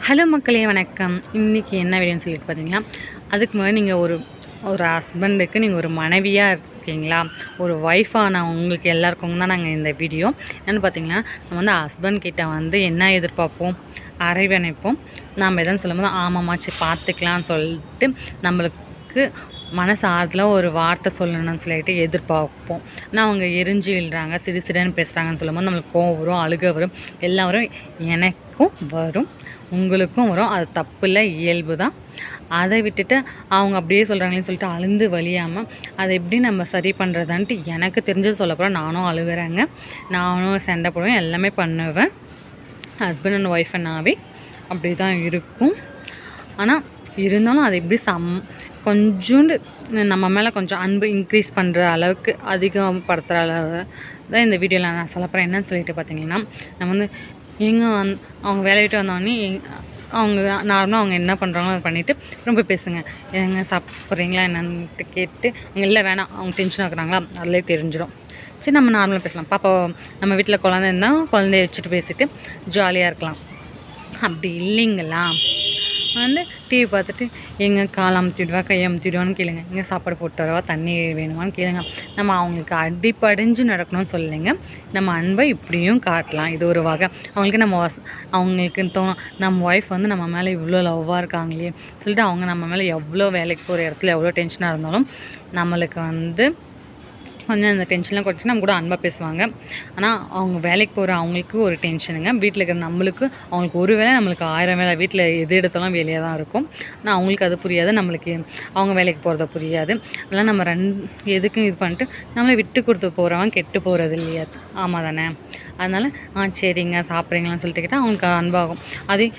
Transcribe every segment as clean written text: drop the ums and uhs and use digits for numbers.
Hello மக்களே வணக்கம். இன்றைக்கி என்ன வீடியோன்னு சொல்லிட்டு பார்த்தீங்கன்னா, அதுக்கு முன்னாடி நீங்கள் ஒரு ஹஸ்பண்டுக்கு நீங்கள் ஒரு மனைவியாக இருக்கீங்களா, ஒரு ஒய்ஃபான உங்களுக்கு எல்லாருக்கும் தான் நாங்கள் இந்த வீடியோ என்னென்னு பார்த்தீங்கன்னா, நம்ம வந்து ஹஸ்பண்ட் கிட்ட வந்து என்ன எதிர்பார்ப்போம், அரவணைப்போம். நாம் எதுன்னு சொல்லும்போது ஆமாம்மா சரி பார்த்துக்கலான்னு சொல்லிட்டு நம்மளுக்கு மனசு ஆறுதலாக ஒரு வார்த்தை சொல்லணும்னு சொல்லிட்டு எதிர்பார்ப்போம். ஆனால் அவங்க எரிஞ்சு விழுறாங்க, சிறு சிறுன்னு பேசுகிறாங்கன்னு சொல்லும்போது நம்மளுக்கு கோவம் வரும், அழுகை வரும், எல்லாம் வரும். எனக்கும் வரும், உங்களுக்கும் வரும். அது தப்பு இல்லை, இயல்பு தான். அதை விட்டுட்டு அவங்க அப்படியே சொல்கிறாங்களேன்னு சொல்லிட்டு அழுந்து வலியாமல் அதை எப்படி நம்ம சரி பண்ணுறதான்ட்டு எனக்கு தெரிஞ்சது சொல்ல போகிறேன். நானும் அழுகிறேங்க, நானும் சண்டை போடுவேன், எல்லாமே பண்ணுவேன். ஹஸ்பண்ட் அண்ட் ஒய்ஃப்னாவே அப்படி தான் இருக்கும். ஆனால் இருந்தாலும் அதை எப்படி கொஞ்சோண்டு நம்ம மேலே கொஞ்சம் அன்பு இன்க்ரீஸ் பண்ணுற அளவுக்கு அதிகப்படுத்துகிற அளவு தான் இந்த வீடியோவில் நான் சொல்ல போகிறேன். என்னன்னு சொல்லிட்டு பார்த்தீங்கன்னா, நம்ம வந்து அவங்க வேலையை விட்டு வந்தோடனே அவங்க நார்மலாக அவங்க என்ன பண்ணுறாங்களோ அதை பண்ணிவிட்டு ரொம்ப பேசுங்க. எங்க சாப்பிட்றீங்களா என்னன்ட்டு கேட்டு அவங்க இல்லை வேணாம் அவங்க டென்ஷன் ஆகுறாங்களா அதிலே தெரிஞ்சிடும். சரி நம்ம நார்மலாக பேசலாம். பாப்பா நம்ம வீட்டில் குழந்தை இருந்தால் குழந்தைய வச்சுட்டு பேசிட்டு ஜாலியாக இருக்கலாம். அப்படி இல்லைங்களா வந்து டிவி பார்த்துட்டு எங்கே கால் அமுத்திடுவா கை அமுத்திடுவான்னு கேளுங்க, எங்கே சாப்பாடு போட்டு வரவா தண்ணி வேணுமான்னு கேளுங்க. நம்ம அவங்களுக்கு அடிப்படைஞ்சு நடக்கணும்னு சொல்லலைங்க, நம்ம அன்பை இப்படியும் காட்டலாம். இது ஒரு வகை. அவங்களுக்கு அவங்களுக்கு தோணும் நம்ம ஒய்ஃப் வந்து நம்ம மேலே இவ்வளோ லவ்வாக இருக்காங்களே சொல்லிட்டு அவங்க நம்ம மேலே எவ்வளோ வேலைக்கு போகிற இடத்துல எவ்வளோ டென்ஷனாக இருந்தாலும் நம்மளுக்கு வந்து கொஞ்சம் அந்த டென்ஷன்லாம் குறைச்சி நம்ம கூட அன்பாக பேசுவாங்க. ஆனால் அவங்க வேலைக்கு போகிற அவங்களுக்கு ஒரு டென்ஷனுங்க, வீட்டில் இருக்கிற நம்மளுக்கு அவங்களுக்கு ஒரு வேலை நம்மளுக்கு 1000 வேலை, வீட்டில் எது எடுத்தாலும் வேலையாக தான் இருக்கும். ஆனால் அவங்களுக்கு அது புரியாது, நம்மளுக்கு அவங்க வேலைக்கு போகிறத புரியாது. அதெல்லாம் நம்ம எதுக்கும் இது பண்ணிட்டு நம்மளை விட்டு கொடுத்து போகிறவன் கெட்டு போகிறது இல்லையா, ஆமாம் தானே? அதனால் சரிங்க சாப்பிட்றீங்களான்னு சொல்லிட்டு கேட்டால் அவங்களுக்கு அன்பாகும். அதே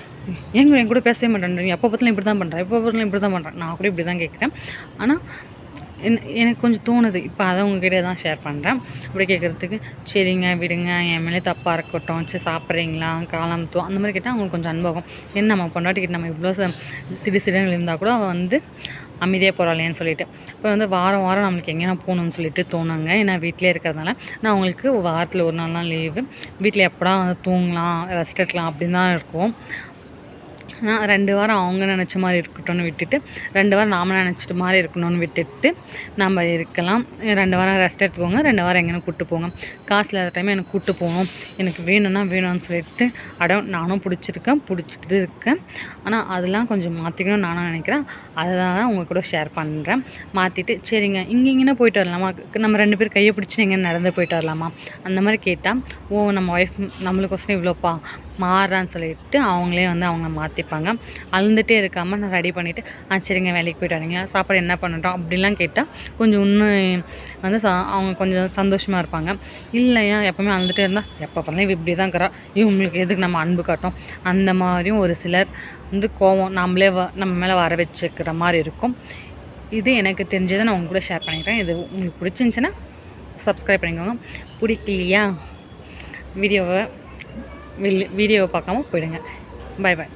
என் கூட பேசவே மாட்டேன்றீங்க, எப்போ பார்த்தாலும் இப்படி தான் பண்ணுறேன், எப்போ பார்த்தாலும் இப்படி தான் பண்ணுறேன், நான் கூட இப்படி தான் கேட்குறேன். ஆனால் எனக்கு கொஞ்சம் தோணுது, இப்போ அதை உங்ககிட்ட தான் ஷேர் பண்ணுறேன். அப்படி கேட்குறதுக்கு சரிங்க விடுங்க, என் மேலே தப்பாக இருக்கட்டும், சரி சாப்பிட்றீங்களா காலம்புத்துவோம் அந்த மாதிரி கேட்டால் அவங்களுக்கு கொஞ்சம் அனுபவம். என்ன நம்ம பொண்டாட்டிக்கிட்ட நம்ம இவ்வளோ சிறு சிறுன்னு இருந்தால் கூட அவள் வந்து அமைதியாக போகிறாளேன்னு சொல்லிட்டு இப்போ வந்து வாரம் நம்மளுக்கு எங்கேனா போகணுன்னு சொல்லிட்டு தோணுங்க. ஏன்னா வீட்டிலே இருக்கிறதுனால நான் அவங்களுக்கு வாரத்தில் ஒரு நாள் தான் லீவு, வீட்டில் எப்படா வந்து தூங்கலாம் ரெஸ்ட் எடுக்கலாம் அப்படின்னு தான் இருக்கும். ஆனால் 2 வாரம் அவங்க நினச்ச மாதிரி இருக்கட்டும்னு விட்டுட்டு 2 வாரம் நாம் நினச்சிட்டு மாதிரி இருக்கணும்னு விட்டுட்டு நம்ம இருக்கலாம். 2 வாரம் ரெஸ்ட் எடுத்துக்கோங்க, 2 வாரம் எங்கேனா கூப்பிட்டு போங்க, காசு இல்லாத டைம் எனக்கு கூப்பிட்டு போகணும், எனக்கு வேணும்னு சொல்லிட்டு நானும் பிடிச்சிட்டு இருக்கேன். ஆனால் அதெல்லாம் கொஞ்சம் மாற்றிக்கணும்னு நானும் நினைக்கிறேன். அதை தான் உங்கள் கூட ஷேர் பண்ணுறேன். மாற்றிட்டு சரிங்க இங்கேனா போயிட்டு வரலாமா, நம்ம 2 பேர் கையை பிடிச்சி எங்கே நடந்து போயிட்டு வரலாமா அந்த மாதிரி கேட்டால் நம்ம ஒய்ஃப் நம்மளுக்கோசரம் இவ்வளோப்பா மாறுறான்னு சொல்லிட்டு அவங்களே வந்து அவங்க மாற்றிப்பாங்க. அழுந்துகிட்டே இருக்காமல் நான் ரெடி பண்ணிவிட்டு சரிங்க வேலைக்கு போய்ட்டு வரீங்களா, சாப்பாடு என்ன பண்ணிட்டோம் அப்படிலாம் கேட்டால் கொஞ்சம் இன்னும் வந்து அவங்க கொஞ்சம் சந்தோஷமாக இருப்பாங்க. இல்லையா எப்போவுமே அழுந்துகிட்டே இருந்தால் எப்போ பண்ணலாம் இப்படி தான் இருக்கிறா, இவங்களுக்கு எதுக்கு நம்ம அன்பு காட்டும் அந்த மாதிரியும் ஒரு சிலர் வந்து கோவம் நம்ம மேலே வர வச்சுக்கிற மாதிரி இருக்கும். இது எனக்கு தெரிஞ்சதை நான் உங்க கூட ஷேர் பண்ணிக்கிறேன். இது உங்களுக்கு பிடிச்சிருந்துச்சின்னா சப்ஸ்கிரைப் பண்ணிக்கோங்க, பிடிக்கலையா வீடியோவை பார்க்காம போயிடுங்க. பாய்.